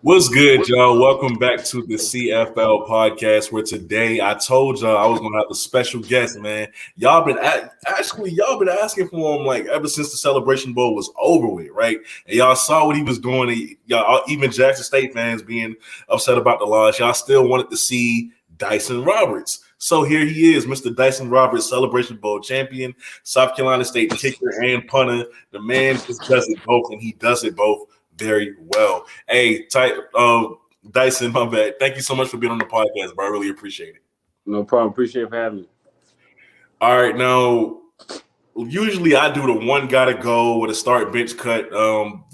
What's good, y'all? Welcome back to the CFL podcast. Where today I told y'all I was gonna have a special guest, man. Y'all been asking for him like ever since the Celebration Bowl was over with, right? And y'all saw what he was doing. Y'all, even Jackson State fans being upset about the loss, y'all still wanted to see Dyson Roberts. So here he is, Mr. Dyson Roberts, Celebration Bowl champion, South Carolina State kicker and punter. The man just does it both, and he does it both very well. Hey, Dyson, my bad. Thank you so much for being on the podcast, bro. I really appreciate it. No problem. Appreciate for having me. All right, now usually I do the one gotta go with a start bench cut,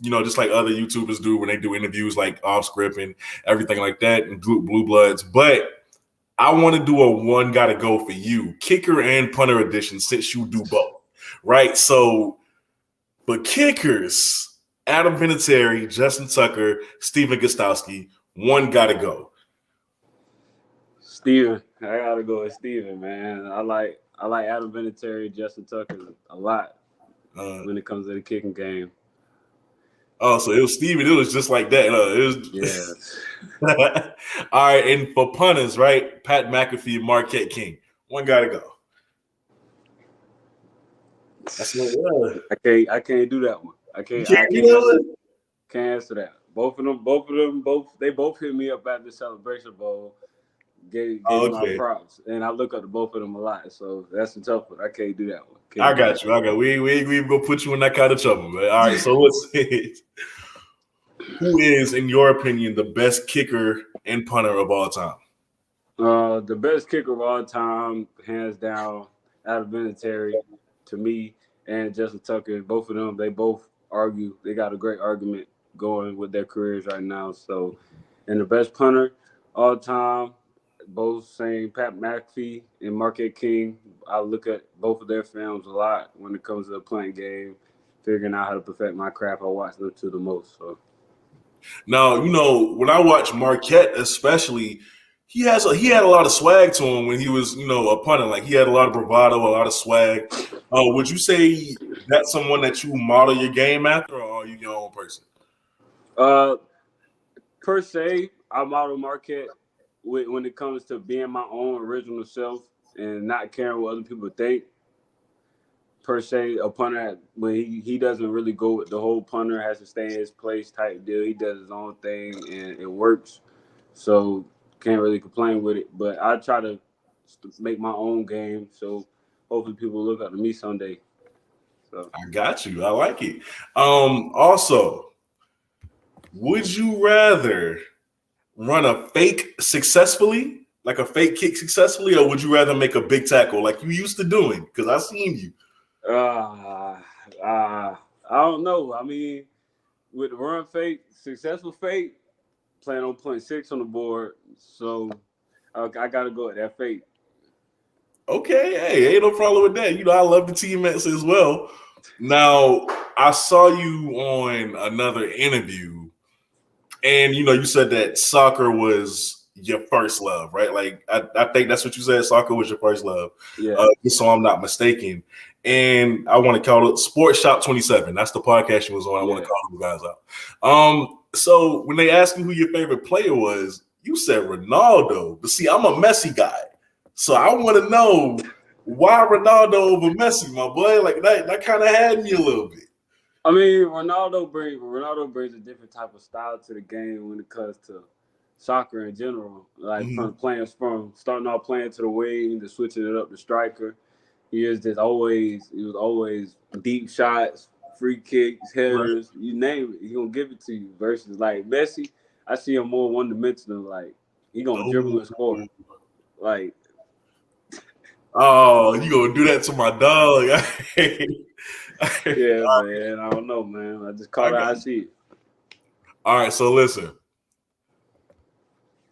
just like other YouTubers do when they do interviews like off script and everything like that and blue bloods. But I want to do a one gotta go for you, kicker and punter edition, since you do both, right? So, but kickers, Adam Vinatieri, Justin Tucker, Stephen Gostowski, one gotta go. Steven. I gotta go with Steven, man. I like Adam Vinatieri, Justin Tucker a lot when it comes to the kicking game. Oh, so it was Steven. It was just like that. Yeah. All right, and for punters, right? Pat McAfee, Marquette King. One gotta go. That's what it was. I can't do that one. I can't answer that. Both of them, they both hit me up at the Celebration Bowl. Gave me my props, and I look up to both of them a lot. So that's a tough one. I can't do that one. I got you. We ain't gonna put you in that kind of trouble, man. All right. So let's see. Who is, in your opinion, the best kicker and punter of all time? The best kicker of all time, hands down, Adam Vinatieri to me, and Justin Tucker. Both of them, they both argue. They got a great argument going with their careers right now. So, and the best punter all time, both saying Pat McAfee and Marquette King. I look at both of their films a lot when it comes to the playing game, figuring out how to perfect my craft. I watch them to the most. So now, when I watch Marquette, especially, he had a lot of swag to him when he was, a punter. Like he had a lot of bravado, a lot of swag. Would you say that's someone that you model your game after, or are you your own person? Per se, I model Marquette when it comes to being my own original self and not caring what other people think. Per se, a punter, when he doesn't really go with the whole punter has to stay in his place type deal. He does his own thing and it works. So can't really complain with it. But I try to make my own game. So hopefully people look up to me someday. So I got you. I like it. Also, would you rather run a fake successfully, like a fake kick successfully, or would you rather make a big tackle like you used to doing? Because I've seen you. I don't know. I mean, with the run fake, successful fake, plan on putting 6 on the board. So I got to go with that fake. Okay, hey, ain't no problem with that. I love the teammates as well. Now, I saw you on another interview, and you said that soccer was your first love, right? Like I think that's what you said. Soccer was your first love. Yeah. So I'm not mistaken. And I want to call it Sports Shop 27. That's the podcast you was on. I want to call you guys out. So when they asked you who your favorite player was, you said Ronaldo. But see, I'm a Messi guy. So I want to know why Ronaldo over Messi, my boy. Like that kind of had me a little bit. I mean, Ronaldo brings a different type of style to the game when it comes to soccer in general. Like from starting off playing to the wing to switching it up to striker. He was always deep shots, free kicks, headers, you name it. He gonna give it to you. Versus like Messi, I see him more one dimensional. Like he gonna dribble and score. Like, oh, you gonna do that to my dog? Yeah, man. I don't know, man. I just call it how I see it. All right, so listen.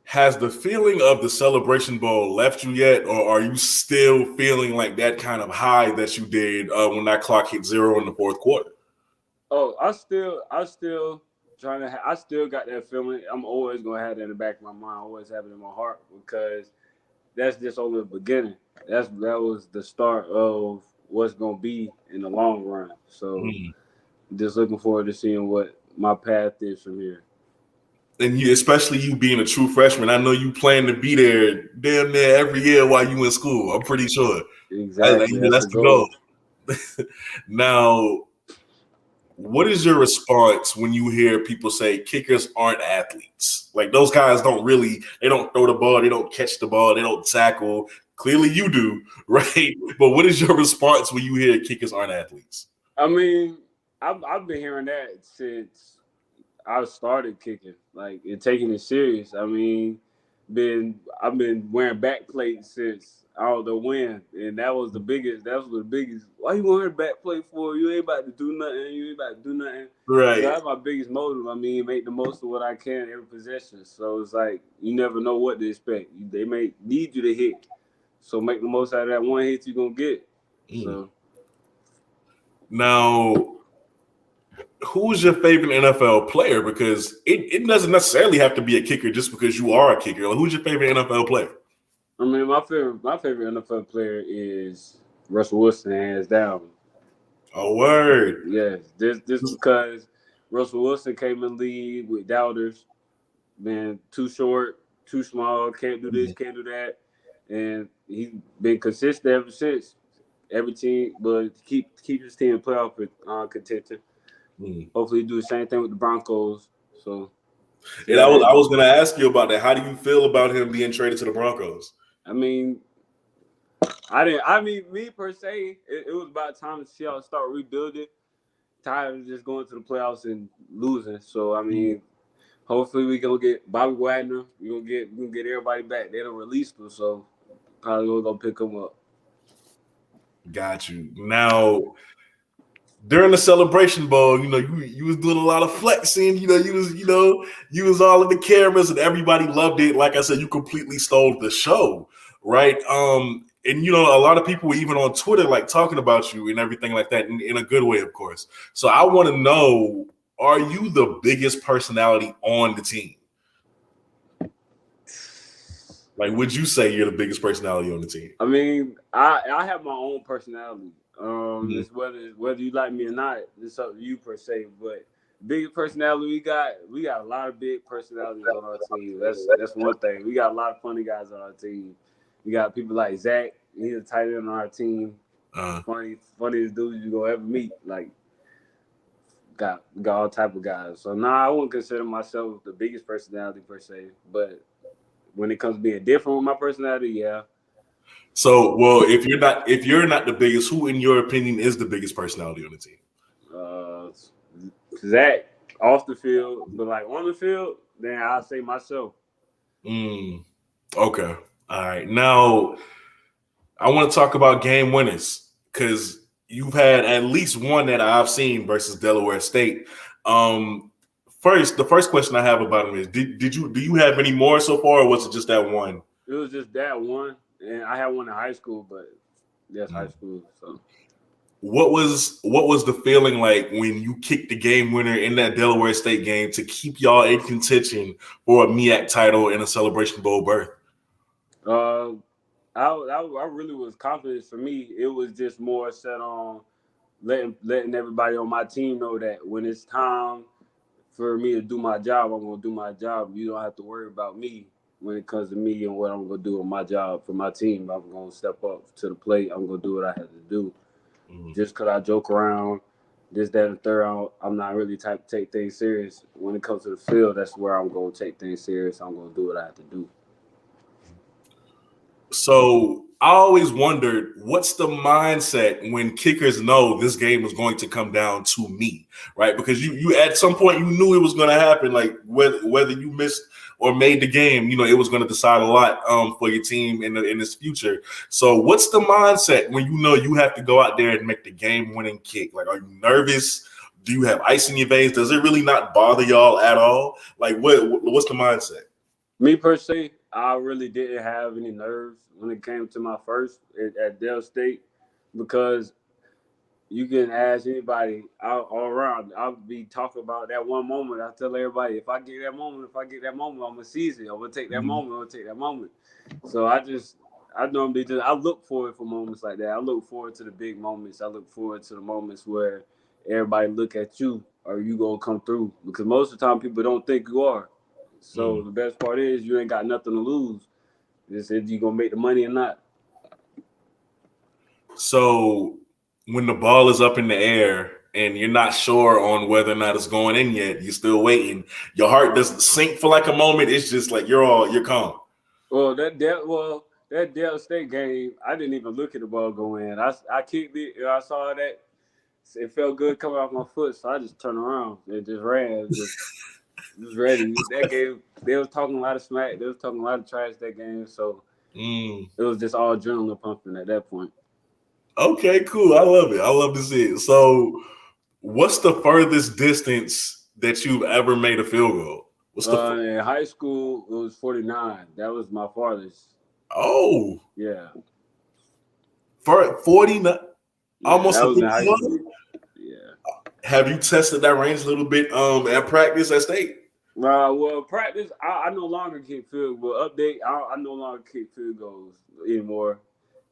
Has the feeling of the Celebration Bowl left you yet, or are you still feeling like that kind of high that you did when that clock hit 0 in the fourth quarter? Oh, I still I still got that feeling. I'm always gonna have that in the back of my mind. I always have it in my heart because that's just only the beginning. That was the start of what's gonna be in the long run. So just looking forward to seeing what my path is from here. And you, especially you being a true freshman, I know you plan to be there damn near every year while you in school. I'm pretty sure. Exactly. That's That's the the goal. goal. Now, what is your response when you hear people say kickers aren't athletes? Like those guys they don't throw the ball, they don't catch the ball, they don't tackle. Clearly you do, right? But what is your response when you hear kickers aren't athletes? I mean, I've been hearing that since I started kicking, like and taking it serious. I mean, I've been wearing back plates since I don't know when, and that was the biggest. That was the biggest. Why you wearing back plate for? You ain't about to do nothing. You ain't about to do nothing. Right. So that's my biggest motive. I mean, make the most of what I can every possession. So it's like you never know what to expect. They may need you to hit, so make the most out of that one hit you're gonna get. So now, who's your favorite NFL player? Because it doesn't necessarily have to be a kicker just because you are a kicker. Like, who's your favorite NFL player? I mean, my favorite NFL player is Russell Wilson, hands down. Oh, word. Yes, this because Russell Wilson came in the league with doubters, been too short, too small, can't do this, can't do that, and he's been consistent ever since. Every team, but keep his team in playoff contention. Hopefully, do the same thing with the Broncos. So, and I was going to ask you about that. How do you feel about him being traded to the Broncos? I mean, me per se, it was about time to see how start rebuilding. Tired of just going to the playoffs and losing. So I mean, hopefully we gonna get Bobby Wagner. We gonna get everybody back. They don't release them, so probably gonna go pick them up. Got you. Now, during the Celebration Bowl, you was doing a lot of flexing. You was all in the cameras and everybody loved it. Like I said, you completely stole the show, right? And a lot of people were even on Twitter like talking about you and everything like that in a good way, of course. So I want to know, are you the biggest personality on the team? Like, would you say you're the biggest personality on the team? I mean, I have my own personality. It's whether you like me or not, it's up to you per se. But biggest personality we got a lot of big personalities on our team. That's one thing. We got a lot of funny guys on our team. We got people like Zach. He's a tight end on our team. Funniest dude you gonna ever meet. Like, got all type of guys. So I wouldn't consider myself the biggest personality per se. But when it comes to being different with my personality, yeah. So, well, if you're not the biggest, who in your opinion is the biggest personality on the team? Zach off the field, but like on the field, then I'll say myself. Okay. All right. Now, I want to talk about game winners because you've had at least one that I've seen versus Delaware State. The first question I have about him is: do you have any more so far, or was it just that one? It was just that one, and I had one in high school, but that's high school. So, what was the feeling like when you kicked the game winner in that Delaware State game to keep y'all in contention for a MEAC title and a Celebration Bowl berth? I really was confident. For me, it was just more set on letting everybody on my team know that when it's time for me to do my job, I'm gonna do my job. You don't have to worry about me when it comes to me and what I'm gonna do on my job for my team. I'm gonna step up to the plate. I'm gonna do what I have to do. Just because I joke around, this, that, and the third, I'm not really type to take things serious. When it comes to the field, that's where I'm gonna take things serious. I'm gonna do what I have to do. So I always wondered, what's the mindset when kickers know this game is going to come down to me, right? Because you at some point you knew it was going to happen. Like whether you missed or made the game, it was going to decide a lot for your team in this future. So what's the mindset when you know you have to go out there and make the game-winning kick? Like, are you nervous? Do you have ice in your veins? Does it really not bother y'all at all? Like, what's the mindset? Me per se, I really didn't have any nerves when it came to my first at Dell State because you can ask anybody all around. I'll be talking about that one moment. I tell everybody, if I get that moment, I'm gonna seize it. I'm gonna take that moment. So I normally I look forward for moments like that. I look forward to the big moments. I look forward to the moments where everybody look at you. Are you gonna come through? Because most of the time people don't think you are. So the best part is you ain't got nothing to lose. It's if you gonna make the money or not. So when the ball is up in the air and you're not sure on whether or not it's going in yet, you're still waiting. Your heart doesn't sink for like a moment. It's just like you're calm. Well, that Dell State game, I didn't even look at the ball go in. I kicked it. And I saw that it felt good coming off my foot, so I just turned around and just ran. Just ready. That game, they was talking a lot of smack. They was talking a lot of trash that game. So it was just all adrenaline pumping at that point. Okay, cool. I love it. I love to see it. So, what's the furthest distance that you've ever made a field goal? What's the in high school? It was 49. That was my farthest. Oh, yeah. For 49, yeah, almost that a was in high school. Yeah. Have you tested that range a little bit at practice at state? Well, practice. I no longer kick field goal. Update. I no longer kick field goals anymore.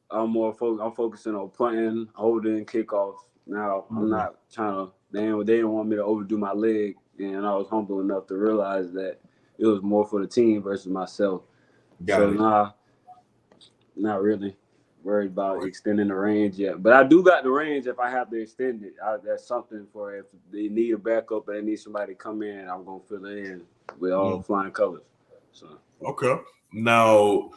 I'm focusing on punting, holding, kickoffs. Now I'm not trying to. They didn't want me to overdo my leg, and I was humble enough to realize that it was more for the team versus myself. Nah, not really worried about extending the range yet. But I do got the range if I have to extend it. That's something for if they need a backup and they need somebody to come in, I'm gonna fill it in with all flying colors. So okay. Now,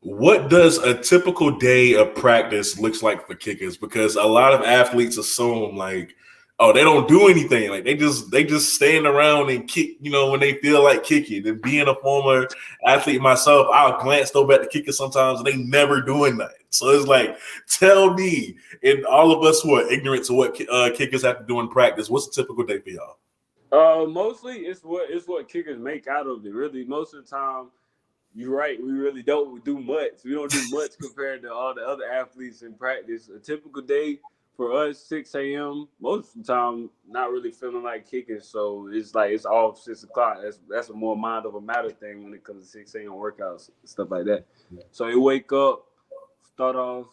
what does a typical day of practice looks like for kickers? Because a lot of athletes assume like, oh, they don't do anything. Like they just stand around and kick, when they feel like kicking. And being a former athlete myself, I'll glance over at the kicker sometimes and they never doing that. So it's like, tell me, and all of us who are ignorant to what kickers have to do in practice, what's a typical day for y'all? Mostly it's what kickers make out of it. Really, most of the time, you're right. We really don't do much. We don't do much compared to all the other athletes in practice. A typical day for us, 6 a.m. Most of the time, not really feeling like kicking. So it's like it's all 6 o'clock. That's a more mind over matter thing when it comes to 6 a.m. workouts and stuff like that. So we wake up, start off,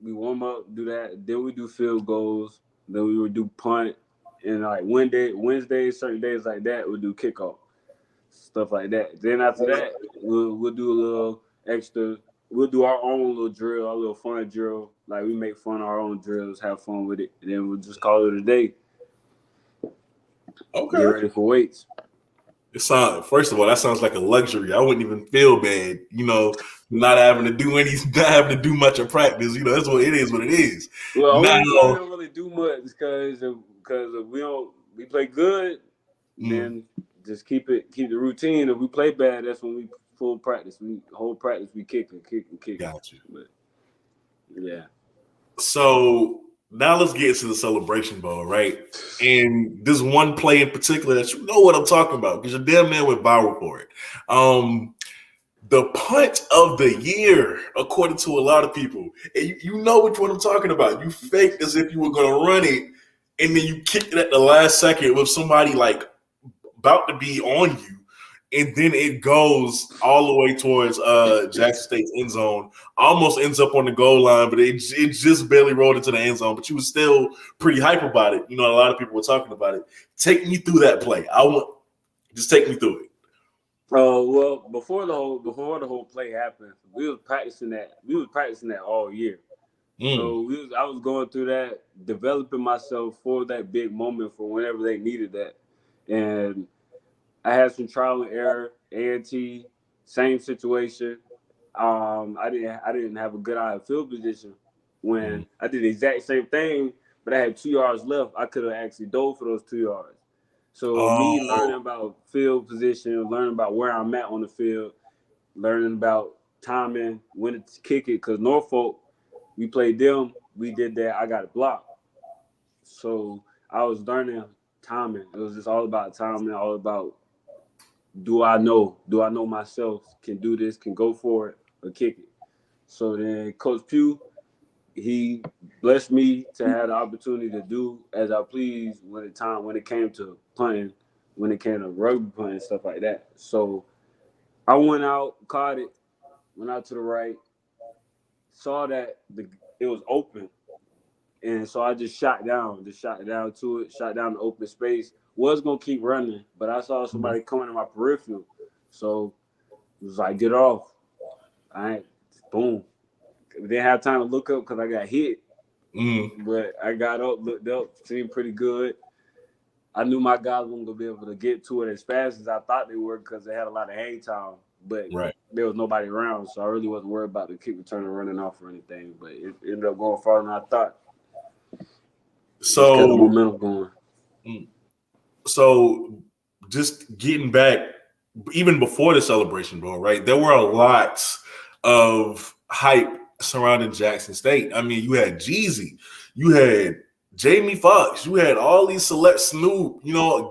we warm up, do that. Then we do field goals. Then we would do punt. And like Wednesday, certain days like that, we do kickoff. Stuff like that. Then after that, we'll do a little extra. We'll do our own little drill, our little fun drill. Like we make fun of our own drills, have fun with it, and then we'll just call it a day. Okay. Get ready for weights. First of all, that sounds like a luxury. I wouldn't even feel bad, not having to do much of practice. That's what it is. What it is. Well, only reason we don't really do much is because we play good, then just keep the routine. If we play bad, that's when we full practice. Whole practice we kick. Gotcha. But yeah. So now let's get into the Celebration Bowl, right? And this one play in particular that you know what I'm talking about because your damn man went viral for it. The punt of the year, according to a lot of people. And you know which one I'm talking about. You faked as if you were going to run it, and then you kicked it at the last second with somebody like about to be on you, and then it goes all the way towards Jackson State's end zone. Almost ends up on the goal line, but it just barely rolled into the end zone. But you were still pretty hype about it. A lot of people were talking about it. Take me through that play. Just take me through it. Well, before the whole play happened, we was practicing that all year. So I was going through that, developing myself for that big moment for whenever they needed that. And I had some trial and error, A&T, same situation. I didn't have a good eye of field position when I did the exact same thing, but I had 2 yards left. I could have actually dove for those 2 yards. So me learning about field position, learning about where I'm at on the field, learning about timing, when to kick it, because Norfolk, we played them, we did that, I got it blocked. So I was learning timing. It was just all about timing, all about do I know myself, can do this, can go for it, or kick it. So then Coach Pugh, he blessed me to have the opportunity to do as I please when it came to punting, when it came to rugby punting, stuff like that. So I went out, caught it, went out to the right, saw that it was open. And so I just shot down to it, shot down the open space. Was going to keep running, but I saw somebody coming in my peripheral. So it was like, get off. Boom. Didn't have time to look up because I got hit. But I got up, looked up, seemed pretty good. I knew my guys weren't going to be able to get to it as fast as I thought they were because they had a lot of hang time. But there was nobody around, so I really wasn't worried about the kick return or running off or anything. But it ended up going farther than I thought. So kept the momentum going. So just getting back, even before the Celebration Bowl, right? There were a lot of hype surrounding Jackson State. I mean, you had Jeezy, you had Jamie Foxx, you had all these Snoop,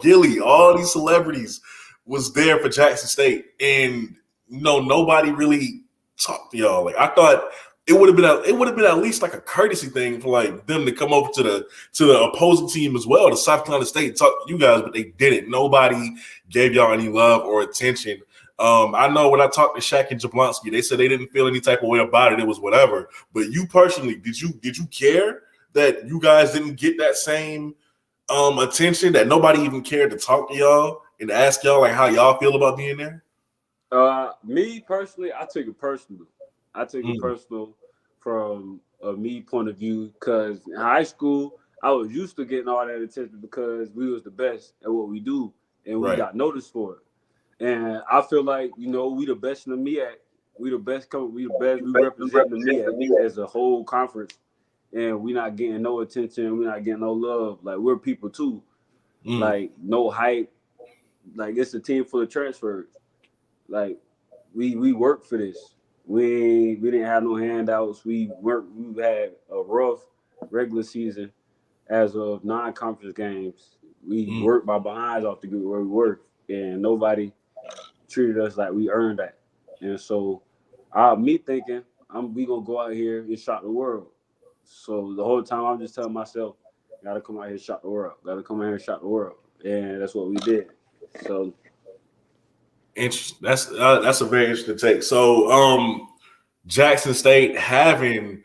Gilly, all these celebrities was there for Jackson State, and nobody really talked to y'all. Like I thought it would have been at least like a courtesy thing for like them to come over to the opposing team as well, to South Carolina State, and talk to you guys, but they didn't. Nobody gave y'all any love or attention. I know when I talked to Shaq and Jablonski, they said they didn't feel any type of way about it. It was whatever. But you personally, did you care that you guys didn't get that same attention, that nobody even cared to talk to y'all and ask y'all like how y'all feel about being there? Me personally, I took it personal. It personal from a me point of view, because in high school I was used to getting all that attention because we was the best at what we do and we got noticed for it. And I feel like we the best in the MEAC. We the best. We represent the MEAC as a whole conference, and we not getting no attention. We not getting no love. Like we're people too. Like no hype. Like it's a team full of transfers. Like we work for this. We didn't have no handouts. We had a rough regular season as of non-conference games. We worked our behinds off to get where we were, and nobody treated us like we earned that. And so, me thinking, we gonna go out here and shock the world. So the whole time I'm just telling myself, gotta come out here and shock the world. Gotta come out here and shock the world, and that's what we did. So. Interesting. That's a very interesting take. So, Jackson State having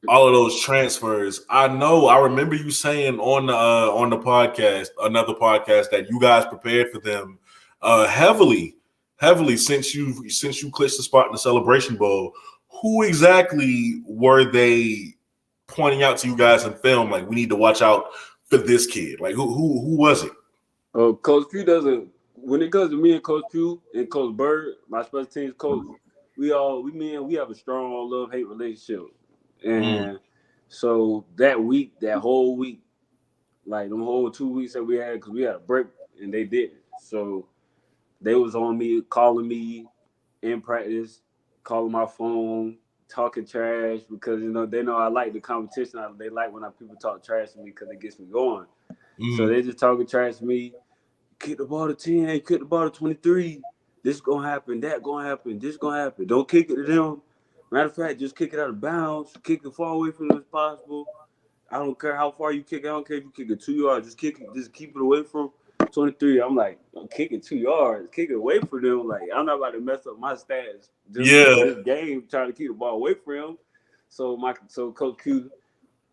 all of those transfers, I remember you saying on the podcast, another podcast, that you guys prepared for them heavily since you clinched the spot in the Celebration Bowl. Who exactly were they pointing out to you guys in film? Like, we need to watch out for this kid. Like, who was it? Coach Q doesn't. When it comes to me and Coach Q and Coach Bird, my special teams coach, we have a strong love-hate relationship. And so that whole week, like the whole 2 weeks that we had, because we had a break and they didn't. So they was on me, calling me in practice, calling my phone, talking trash, because they know I like the competition. They like when people talk trash to me because it gets me going. So they just talking trash to me. Kick the ball to 10, kick the ball to 23. This gonna happen, that gonna happen, this gonna happen. Don't kick it to them. Matter of fact, just kick it out of bounds. Kick it far away from them as possible. I don't care how far you kick. I don't care if you kick it 2 yards. Just kick it. Just keep it away from 23. I'm like, I'm kicking 2 yards. Kick it away from them. Like, I'm not about to mess up my stats just for this game trying to keep the ball away from him. So Coach Q,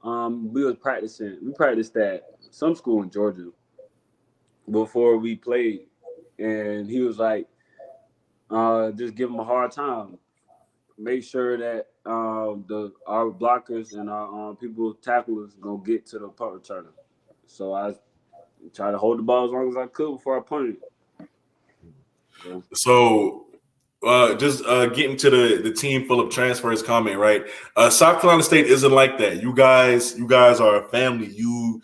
we was practicing. We practiced at some school in Georgia before we played, and he was like, just give him a hard time. Make sure that our blockers and our people tacklers gonna get to the punt returner. So I tried to hold the ball as long as I could before I punted it. So just getting to the team full of transfers comment, right? South Carolina State isn't like that. You guys are a family. You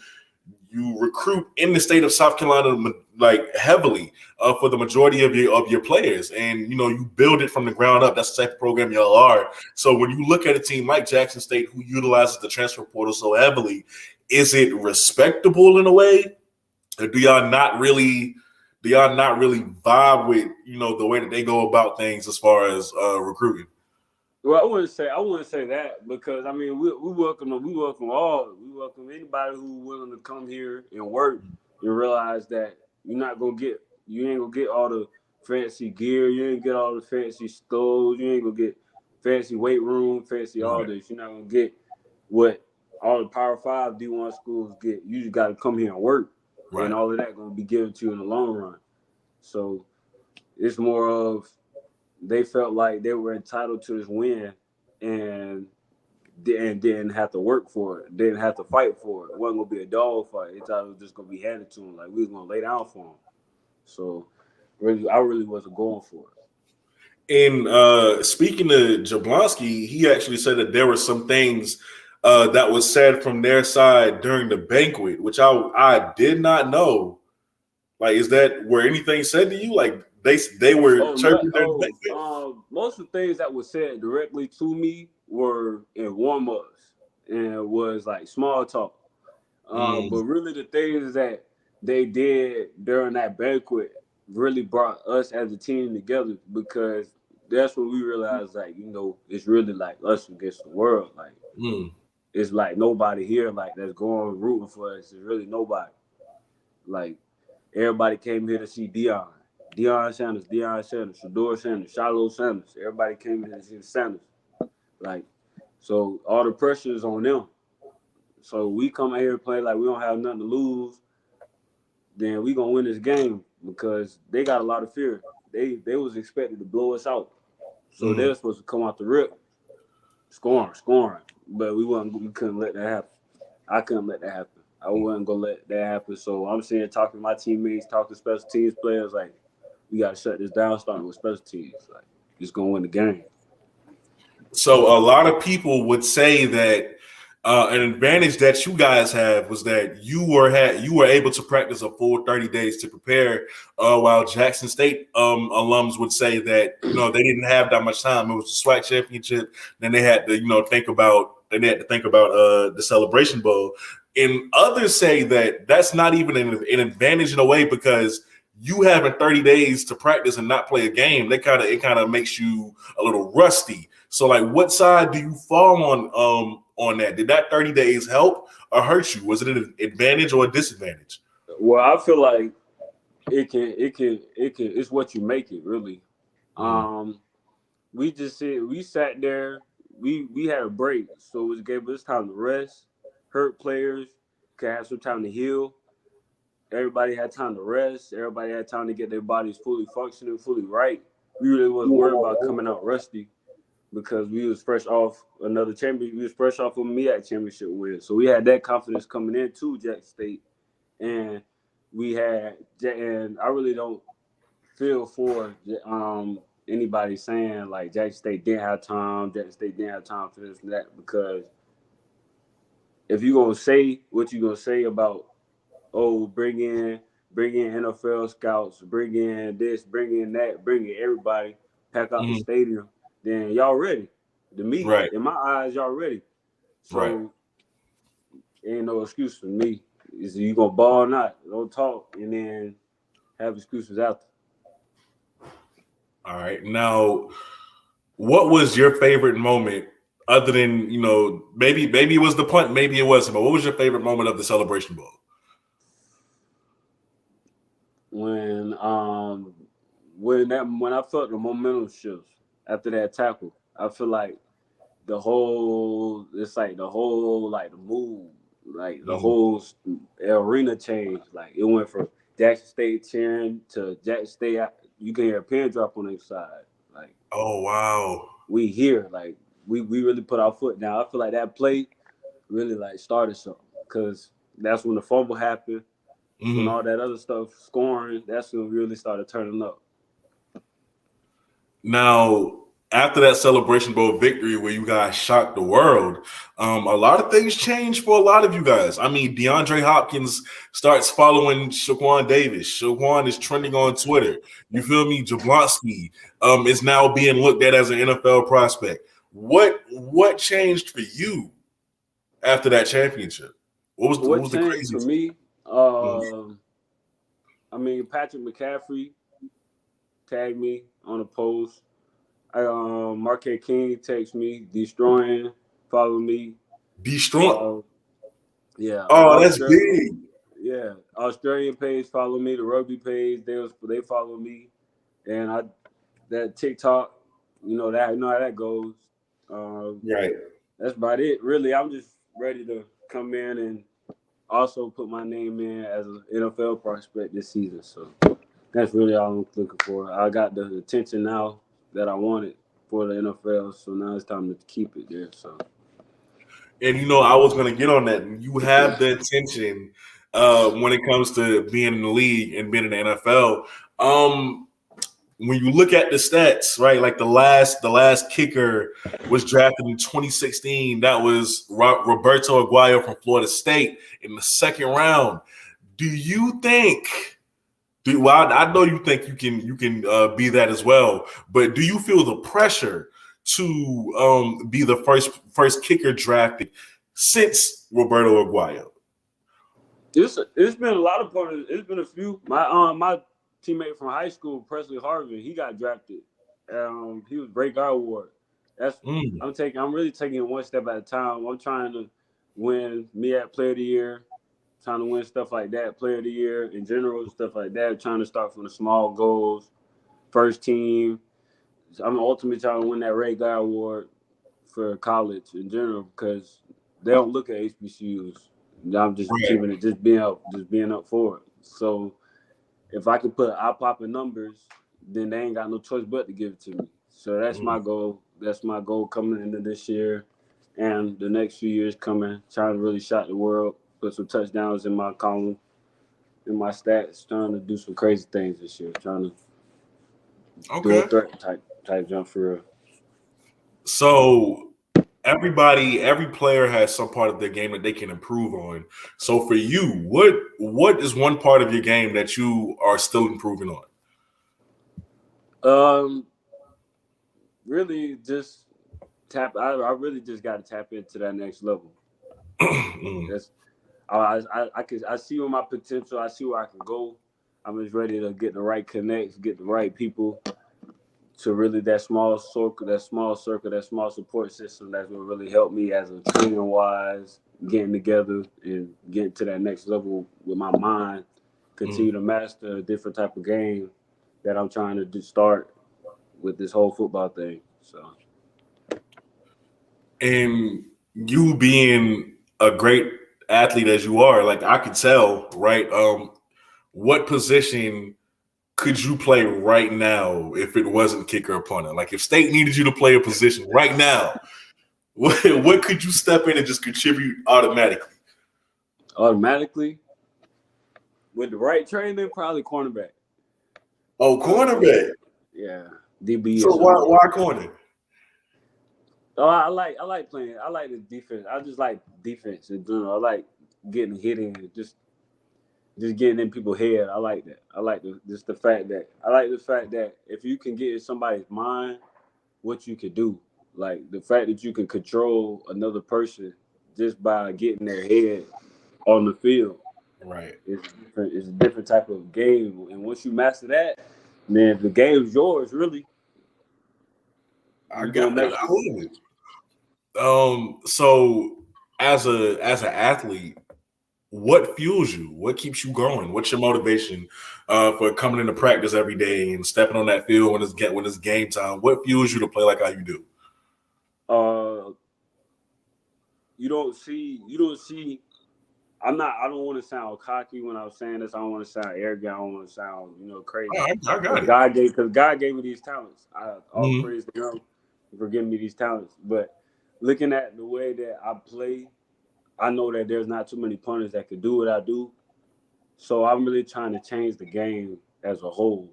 recruit in the state of South Carolina like heavily for the majority of your players, and you build it from the ground up. That's the type of program y'all are. So when you look at a team like Jackson State, who utilizes the transfer portal so heavily, is it respectable in a way, or do y'all not really vibe with the way that they go about things as far as recruiting? Well, I wouldn't say that, because I mean we welcome anybody who's willing to come here and work and realize that you ain't gonna get all the fancy gear, you ain't get all the fancy stoves, you ain't gonna get fancy weight room, fancy all this. You're not gonna get what all the Power 5 D1 schools get. You just gotta come here and work, and all of that gonna be given to you in the long run. So It's more of they felt like they were entitled to this win and didn't have to work for it, didn't have to fight for it. It wasn't gonna be a dog fight. They thought it was just gonna be handed to them, like we was gonna lay down for them. So really, I really wasn't going for it. And speaking to Jablonski, he actually said that there were some things that was said from their side during the banquet, which I did not know. Like, were anything said to you? Like they were chirping during the banquet? Most of the things that were said directly to me were in warm-ups and it was like small talk. But really the things that they did during that banquet really brought us as a team together, because that's when we realized, like, it's really like us against the world. Like, it's like nobody here like that's going rooting for us. It's really nobody. Like, everybody came here to see Deion Sanders, Shador Sanders, Shiloh Sanders. Everybody came here to see the Sanders. Like, so all the pressure is on them. So we come out here and play like we don't have nothing to lose, then we gonna win this game, because they got a lot of fear. They was expected to blow us out. So they're supposed to come out the rip, scoring. But we couldn't let that happen. I couldn't let that happen. I wasn't gonna let that happen. So I'm saying, talking to my teammates, talking to special teams players, like, we gotta shut this down, starting with special teams. Like, just gonna win the game. So a lot of people would say that an advantage that you guys have was that you were able to practice a full 30 days to prepare, while Jackson State alums would say that they didn't have that much time. It was the SWAC championship, then they had to think about the Celebration Bowl, and others say that that's not even an advantage in a way, because you having 30 days to practice and not play a game, it kind of makes you a little rusty. So, like, what side do you fall on that? Did that 30 days help or hurt you? Was it an advantage or a disadvantage? Well, I feel like it's what you make it, really. We sat there, we had a break, so it gave us time to rest. Hurt players could have some time to heal. Everybody had time to rest. Everybody had time to get their bodies fully functioning, fully right. We really wasn't worried about coming out rusty, because we was fresh off another championship. We was fresh off a MEAC championship win. So we had that confidence coming into Jackson State. And I really don't feel for anybody saying, like, Jackson State didn't have time for this and that, because if you're going to say what you're going to say about, bring in NFL scouts, bring in this, bring in that, bring in everybody, pack out the stadium, then y'all ready. To me, right. In my eyes, y'all ready. So ain't no excuse for me. Is you gonna ball or not? Don't talk and then have excuses after. All right. Now, what was your favorite moment, other than maybe it was the punt, maybe it wasn't, but what was your favorite moment of the Celebration Bowl? When I felt the momentum shift after that tackle, I feel like the move, like the whole arena changed. Like, it went from Jackson State cheering to Jackson State. You can hear a pin drop on their side. Like, oh wow, we here. Like, we really put our foot down. I feel like that play really like started something, because that's when the fumble happened. When all that other stuff scoring, that's when we really started turning up. Now, after that Celebration Bowl victory where you guys shocked the world, a lot of things changed for a lot of you guys. I mean, DeAndre Hopkins starts following Shaquan Davis. Shaquan is trending on Twitter. You feel me? Jablonski is now being looked at as an NFL prospect. What changed for you after that championship? What was the craziest for me? I mean, Patrick McCaffrey tagged me on a post. Marquette King texted me, destroying, follow me. Destroying? Yeah. Oh, that's big. Yeah. Australian page follow me. The rugby page, they follow me. And that TikTok, how that goes. Right. That's about it. Really, I'm just ready to come in and also put my name in as an NFL prospect this season. So That's really all I'm looking for. I got the attention now that I wanted for the NFL, so now it's time to keep it there. So, And I was going to get on that. You have the attention when it comes to being in the league and being in the NFL. When you look at the stats, right? Like the last kicker was drafted in 2016. That was Roberto Aguayo from Florida State in the second round. Do you think? Well, I know you think you can be that as well, but do you feel the pressure to be the first kicker drafted since Roberto Aguayo? It's been a lot of pointers. It's been a few. My teammate from high school, Presley Harvin, he got drafted. He was Great Guard Award. I'm really taking it one step at a time. I'm trying to win MEAC Player of the Year, trying to win stuff like that, Player of the Year in general, stuff like that. Trying to start from the small goals, first team. I'm ultimately trying to win that Great Guard Award for college in general because they don't look at HBCUs. I'm just keeping it, just being up for it. So if I can put eye-popping numbers, then they ain't got no choice but to give it to me. So that's my goal. That's my goal coming into this year and the next few years coming, trying to really shock the world, put some touchdowns in my column, in my stats, trying to do some crazy things this year, trying to do a threat type jump for real. So every player has some part of their game that they can improve on. So for you, what is one part of your game that you are still improving on? Really just I really just got to tap into that next level. I see where my potential. I see where I can go. I'm just ready to get the right connects, get the right people to really that small circle, that small support system that's going to really help me as a trainer wise, getting together and getting to that next level with my mind, continue to master a different type of game that I'm trying to start with this whole football thing. So, and you being a great athlete as you are, like I could tell, right? What position could you play right now if it wasn't kicker or punter? Like if State needed you to play a position right now, what could you step in and just contribute automatically? Automatically, with the right training, probably cornerback. Oh, cornerback. Yeah, DB. So why corner? Oh, I like playing. I like the defense. I just like defense in general. I like getting hit in, just getting in people's head. I like that. I like the fact that if you can get in somebody's mind, what you can do. Like the fact that you can control another person just by getting their head on the field. Right. It's a different type of game, and once you master that, man, the game's yours. Really. I love it. So as an athlete, what fuels you? What keeps you going? What's your motivation for coming into practice every day and stepping on that field when it's game time? What fuels you to play like how you do? You don't see. I don't want to sound cocky when I was saying this. I don't want to sound arrogant. I don't want to sound, crazy. I got it. God gave me these talents. All praise to Him for giving me these talents. But looking at the way that I play, I know that there's not too many punters that could do what I do. So I'm really trying to change the game as a whole.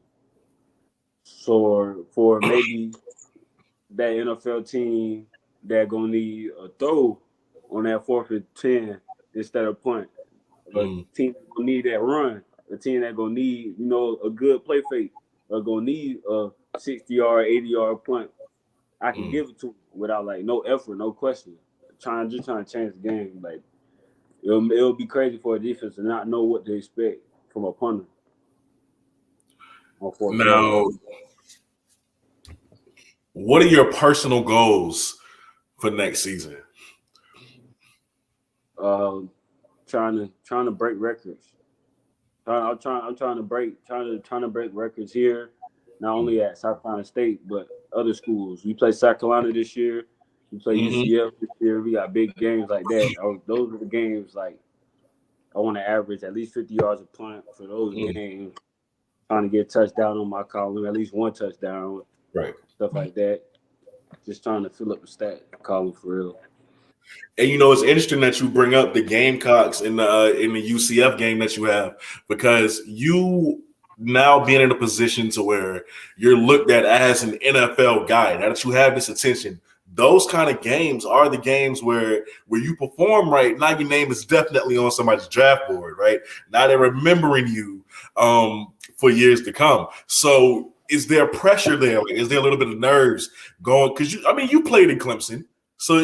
So for maybe that NFL team that gonna need a throw on that 4th and 10 instead of punt. A team that gonna need that run. A team that gonna need, a good play fake. Or gonna need a 60-yard, 80-yard punt. I can give it to them without no effort, no question. Just trying to change the game. Like it'll be crazy for a defense to not know what to expect from a punter. Now, what are your personal goals for next season? Trying to break records. I'm trying to break records here, not only at South Carolina State but other schools. We play South Carolina this year. We play UCF this year. We got big games like that. Those are the games I want to average at least 50 yards a punt for those games. trying to get a touchdown on my column, at least one touchdown, Right. stuff like that. Just trying to fill up the stat column for real. And it's interesting that you bring up the Gamecocks in the UCF game that you have, because you now being in a position to where you're looked at as an NFL guy, now that you have this attention. Those kind of games are the games where you perform right. Now your name is definitely on somebody's draft board, right? Now they're remembering you for years to come. So is there pressure there? Like, is there a little bit of nerves going? Because you played in Clemson. So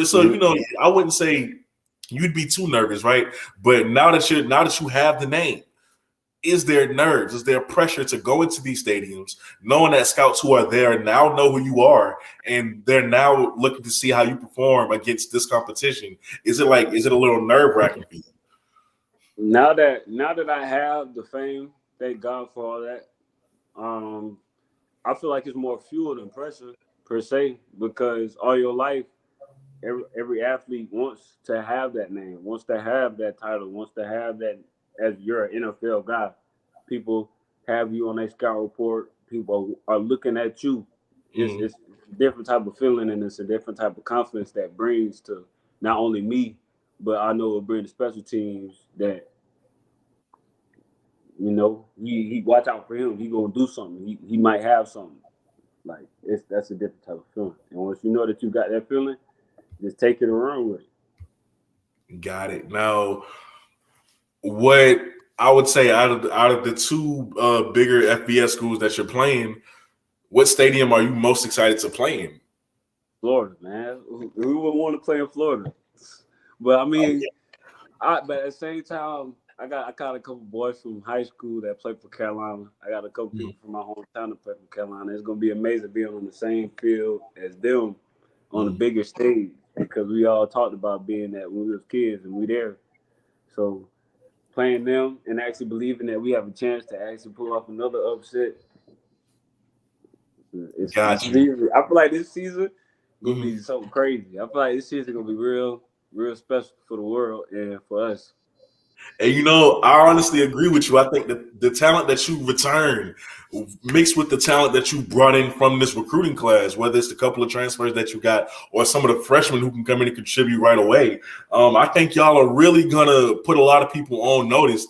I wouldn't say you'd be too nervous, right? But now that you have the name, is there nerves? Is there pressure to go into these stadiums, knowing that scouts who are there now know who you are, and they're now looking to see how you perform against this competition? Is it a little nerve-wracking for you? Now that I have the fame, thank God for all that. I feel like it's more fuel than pressure per se, because all your life, every athlete wants to have that name, wants to have that title, wants to have that as you're an NFL guy. People have you on their scout report. People are looking at you. It's a different type of feeling, and it's a different type of confidence that brings to not only me, but I know it brings the special teams that, he watch out for him. He gonna do something. He might have something. Like that's a different type of feeling. And once you know that you got that feeling, just take it and run with it. Got it. Now, what I would say out of the two bigger FBS schools that you're playing, what stadium are you most excited to play in? Florida, man. Who would want to play in Florida? But I mean, but at the same time, I got a couple boys from high school that play for Carolina. I got a couple people from my hometown that play for Carolina. It's gonna be amazing being on the same field as them on a bigger stage, because we all talked about being that when we was kids and we there. So playing them and actually believing that we have a chance to actually pull off another upset. I feel like this season gonna be something crazy. I feel like this season gonna be real special for the world and for us. And I honestly agree with you. I think that the talent that you return mixed with the talent that you brought in from this recruiting class, whether it's a couple of transfers that you got or some of the freshmen who can come in and contribute right away, I think y'all are really gonna put a lot of people on notice,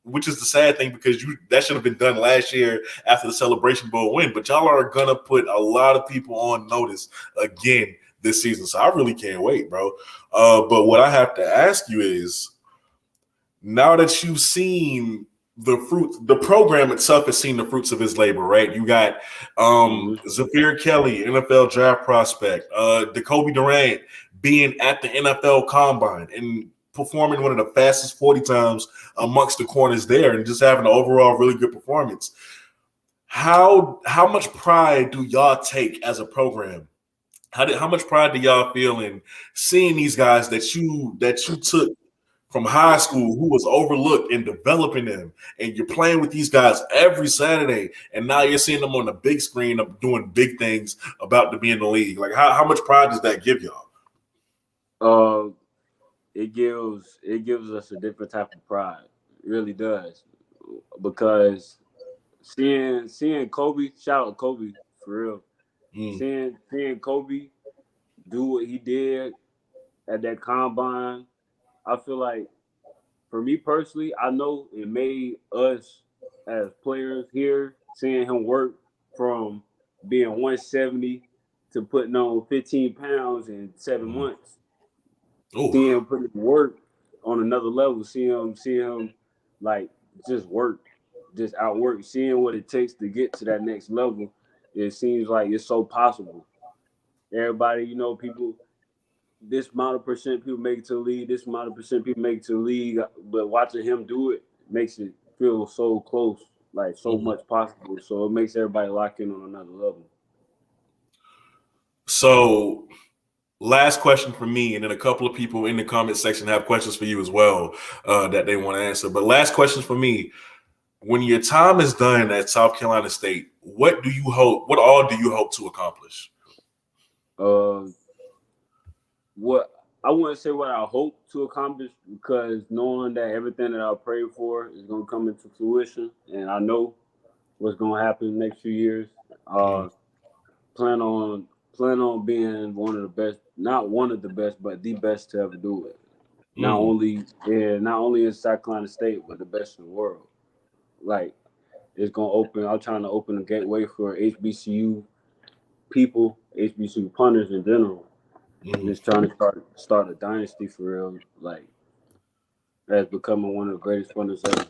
which is the sad thing, because that should have been done last year after the Celebration Bowl win. But y'all are gonna put a lot of people on notice again this season. So I really can't wait, bro. But what I have to ask you is, now that you've seen the fruit, the program itself has seen the fruits of his labor, right? You got Zafir Kelly, NFL draft prospect, Jacoby Durant being at the NFL Combine and performing one of the fastest 40 times amongst the corners there, and just having an overall really good performance. How much pride do y'all take as a program? How much pride do y'all feel in seeing these guys that you took from high school, who was overlooked, and developing them, and you're playing with these guys every Saturday, and now you're seeing them on the big screen of doing big things about to be in the league? Like, how much pride does that give y'all? It gives us a different type of pride. It really does, because seeing Kobe, shout out Kobe for real. Seeing Kobe do what he did at that combine, I feel like, for me personally, I know it made us as players here, seeing him work from being 170 to putting on 15 pounds in 7 months. Seeing him put in work on another level, seeing him like just outwork, seeing what it takes to get to that next level. It seems like it's so possible. Everybody, people, this amount of percent people make it to the league, this amount of percent people make it to the league, but watching him do it makes it feel so close, like so much possible. So it makes everybody lock in on another level. So, last question for me, and then a couple of people in the comment section have questions for you as well that they want to answer. But last questions for me: when your time is done at South Carolina State, what all do you hope to accomplish? What I wouldn't say what I hope to accomplish, because knowing that everything that I prayed for is going to come into fruition, and I know what's gonna happen in the next few years. Plan on being one of the best, not one of the best, but the best to ever do it. Not only in South Carolina State, but the best in the world. Like it's gonna open. I'm trying to open a gateway for HBCU people, HBCU punters in general. Just trying to start a dynasty for real. Like that's becoming one of the greatest punters ever.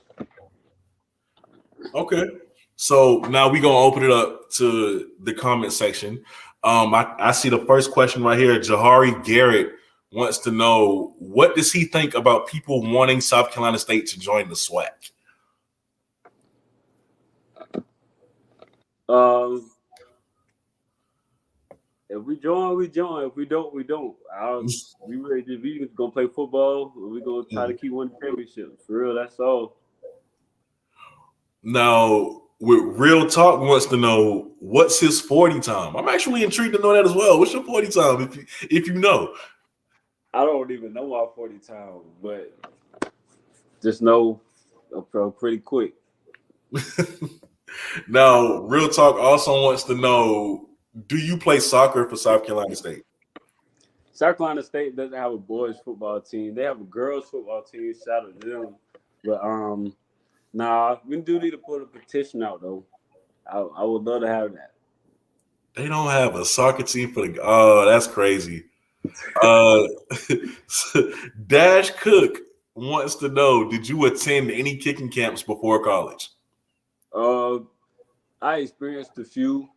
Okay. So now we're gonna open it up to the comment section. I see the first question right here. Jahari Garrett wants to know, what does he think about people wanting South Carolina State to join the SWAC? If we join, we join. If we don't, we don't. We just gonna play football. We gonna try to keep winning championships. For real, that's all. Now, with Real Talk wants to know, what's his 40 time? I'm actually intrigued to know that as well. What's your 40 time, if you know? I don't even know my 40 time, but just know I'm pretty quick. Now, Real Talk also wants to know, do you play soccer for South Carolina State? South Carolina State doesn't have a boys football team. They have a girls football team. Shout out to them. But nah, we do need to put a petition out though. I would love to have that. They don't have a soccer team for the. Oh, that's crazy. Dash Cook wants to know, did you attend any kicking camps before college? I experienced a few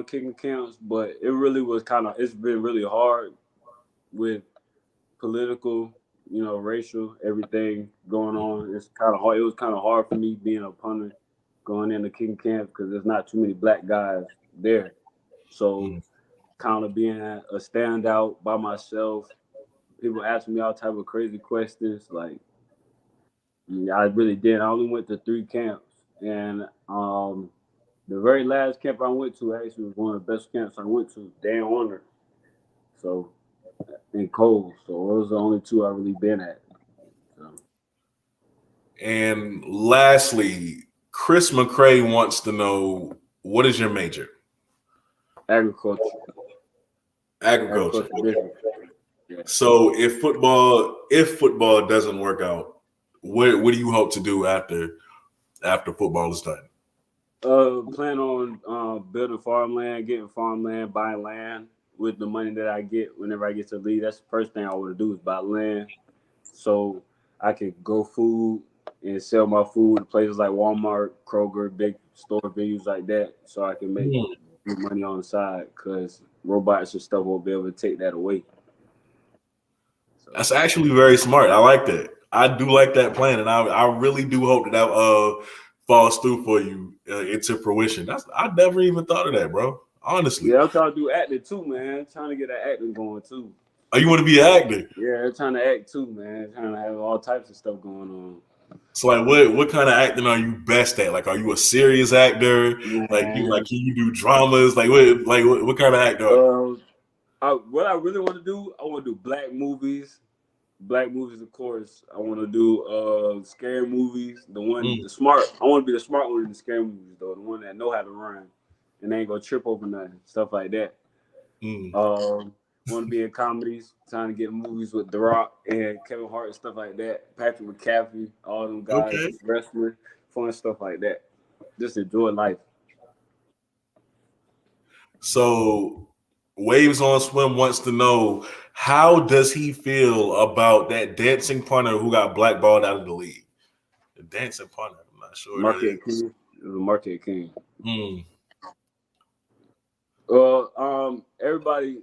kicking camps, but it really was it's been really hard with political, racial, everything going on. It's kind of hard. It was kind of hard for me being a punter going into kicking camp because there's not too many black guys there. So kind of being a standout by myself, people asking me all type of crazy questions. Like, I really did. I only went to 3 camps. And the very last camp I went to actually was one of the best camps I went to, Dan Warner. So, in Cole. So those are the only 2 I've really been at. So. And lastly, Chris McCray wants to know, what is your major? Agriculture. Okay. Yeah. So if football doesn't work out, what do you hope to do after football is done? Plan on building farmland, getting farmland, buying land with the money that I get whenever I get to leave. That's the first thing I want to do is buy land, so I can grow food and sell my food to places like Walmart, Kroger, big store venues like that, so I can make money on the side because robots and stuff won't be able to take that away. So. That's actually very smart. I like that. I do like that plan, and I really do hope that falls through for you into fruition. I never even thought of that, bro. Honestly. Yeah, I'm trying to do acting too, man. I'm trying to get that acting going too. Oh, you want to be an actor? Yeah, I'm trying to act too, man. I'm trying to have all types of stuff going on. So, like, what kind of acting are you best at? Like, are you a serious actor? Man. Can you do dramas? Like, what kind of actor? What I really want to do, I want to do black movies. Black movies, of course. I want to do scary movies. The smart. I want to be the smart one in the scary movies, though. The one that know how to run and they ain't gonna trip over nothing, stuff like that. Want to be in comedies, trying to get movies with The Rock and Kevin Hart and stuff like that. Patrick McCaffrey, all them guys, wrestling, fun stuff like that. Just enjoy life. So, Waves on Swim wants to know, how does he feel about that dancing punter who got blackballed out of the league? The dancing punter, I'm not sure. Marquette King. It was a Marquette King. Well, everybody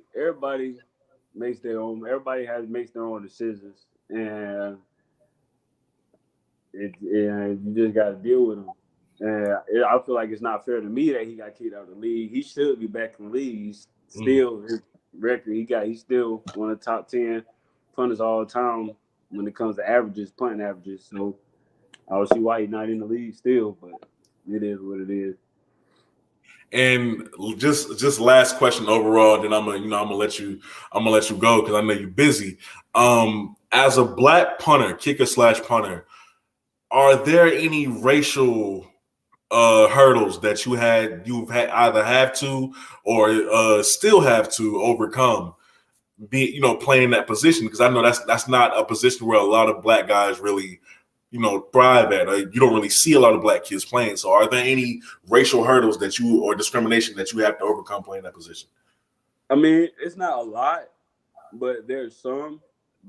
makes their own. Everybody makes their own decisions, and you just got to deal with them. And I feel like it's not fair to me that he got kicked out of the league. He should be back in the league. He's still his record. He's still one of the top 10 punters all the time when it comes to averages, punting averages. So I don't see why he's not in the league still, but it is what it is. And just last question overall, then I'm gonna let you go because I know you're busy. As a black punter, kicker / punter, are there any racial hurdles that you've had either have to or still have to overcome playing that position? Because I know that's not a position where a lot of black guys really thrive at. You don't really see a lot of black kids playing. So are there any racial hurdles or discrimination that you have to overcome playing that position? I mean, it's not a lot, but there's some.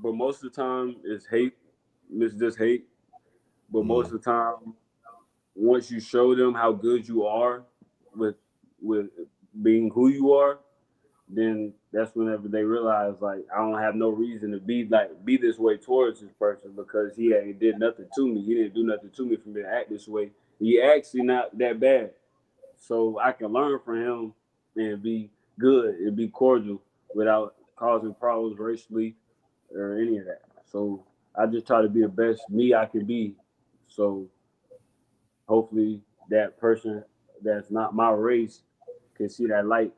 But most of the time, it's hate. It's just hate. But most of the time, once you show them how good you are with being who you are, then that's whenever they realize, like, I don't have no reason to be this way towards this person because he did nothing to me. He didn't do nothing to me for me to act this way. He actually not that bad. So I can learn from him and be good and be cordial without causing problems racially or any of that. So I just try to be the best me I can be. So hopefully that person that's not my race can see that light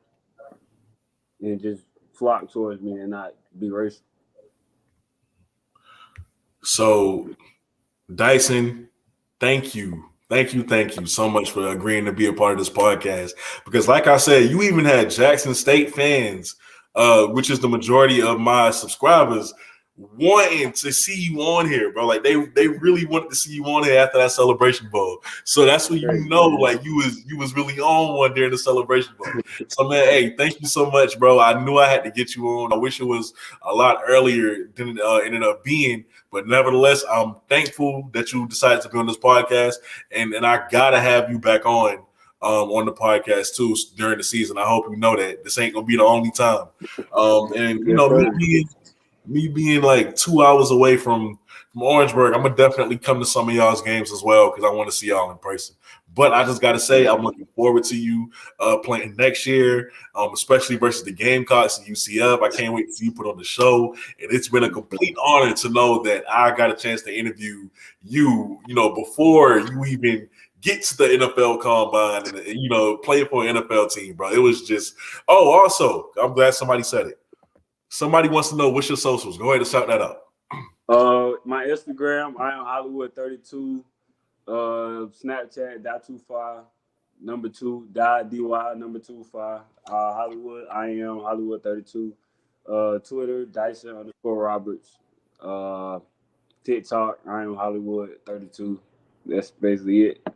and just flock towards me and not be racist. So, Dyson, thank you so much for agreeing to be a part of this podcast. Because like I said, you even had Jackson State fans, which is the majority of my subscribers, wanting to see you on here, bro. Like they really wanted to see you on here after that Celebration Bowl. So that's when like you was really on one during the Celebration Bowl. So man, hey, thank you so much, bro. I knew I had to get you on. I wish it was a lot earlier than it ended up being, but nevertheless, I'm thankful that you decided to be on this podcast, and I gotta have you back on the podcast too during the season. I hope you know that this ain't gonna be the only time. And you know, me being like 2 hours away from Orangeburg, I'm gonna definitely come to some of y'all's games as well because I want to see y'all in person. But I just gotta say, I'm looking forward to you playing next year, especially versus the Gamecocks and UCF. I can't wait to see you put on the show, and it's been a complete honor to know that I got a chance to interview you, before you even get to the NFL Combine and play for an NFL team, bro. It was just. Oh, also, I'm glad somebody said it. Somebody wants to know what's your socials. Go ahead and shout that out. My Instagram, I am Hollywood32. Snapchat, .25, number 2, .dy, number 25. Hollywood, I am Hollywood32. Twitter, Dyson _Roberts. TikTok, I am Hollywood32. That's basically it.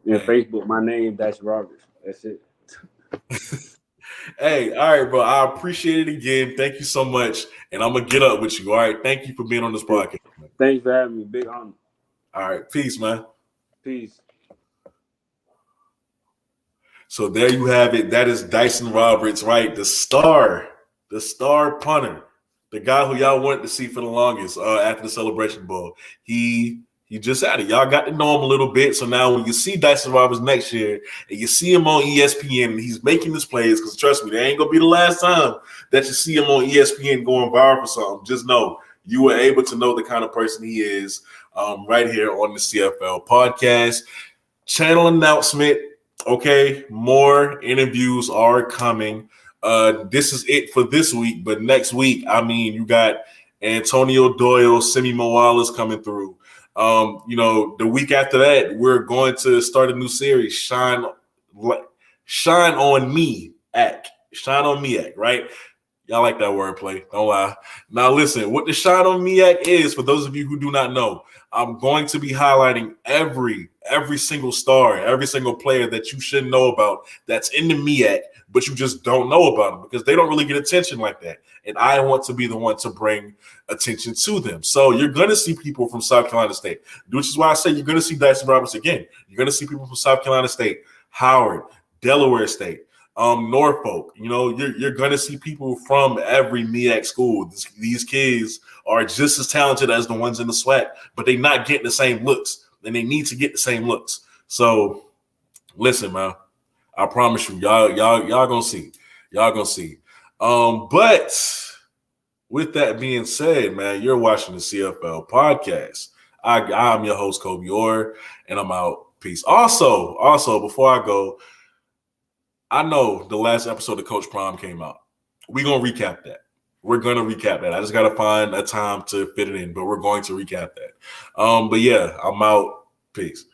And Facebook, my name, Dyson Roberts. That's it. Hey, all right, bro. I appreciate it again. Thank you so much. And I'm going to get up with you. All right. Thank you for being on this podcast. Thanks for having me. Big honor. All right. Peace, man. Peace. So there you have it. That is Dyson Roberts, right? The star punter, the guy who y'all wanted to see for the longest after the Celebration Bowl. He just had it. Y'all got to know him a little bit. So now when you see Dyson Roberts next year and you see him on ESPN and he's making his plays, because trust me, that ain't going to be the last time that you see him on ESPN going viral for something. Just know you were able to know the kind of person he is right here on the CFL podcast. Channel announcement. Okay, more interviews are coming. This is it for this week, but next week, you got Antonio Doyle, Simi Moala's coming through. The week after that, we're going to start a new series, Shine on Me Act. Shine on Me Act, right? Y'all like that wordplay. Don't lie. Now listen, what the Shine on Me Act is, for those of you who do not know, I'm going to be highlighting every single star, every single player that you should know about that's in the MEAC, but you just don't know about them because they don't really get attention like that. And I want to be the one to bring attention to them. So you're going to see people from South Carolina State, which is why I say you're going to see Dyson Roberts again. You're going to see people from South Carolina State, Howard, Delaware State, Norfolk. You're going to see people from every MEAC school. These kids are just as talented as the ones in the SWAC, but they're not getting the same looks. And they need to get the same looks. So listen, man, I promise you, y'all gonna see. Y'all gonna see. But with that being said, man, you're watching the CFL podcast. I'm your host, Kobe Orr, and I'm out. Peace. Also, before I go, I know the last episode of Coach Prime came out. We're gonna recap that. We're going to recap that. I just got to find a time to fit it in, but we're going to recap that. But yeah, I'm out. Peace.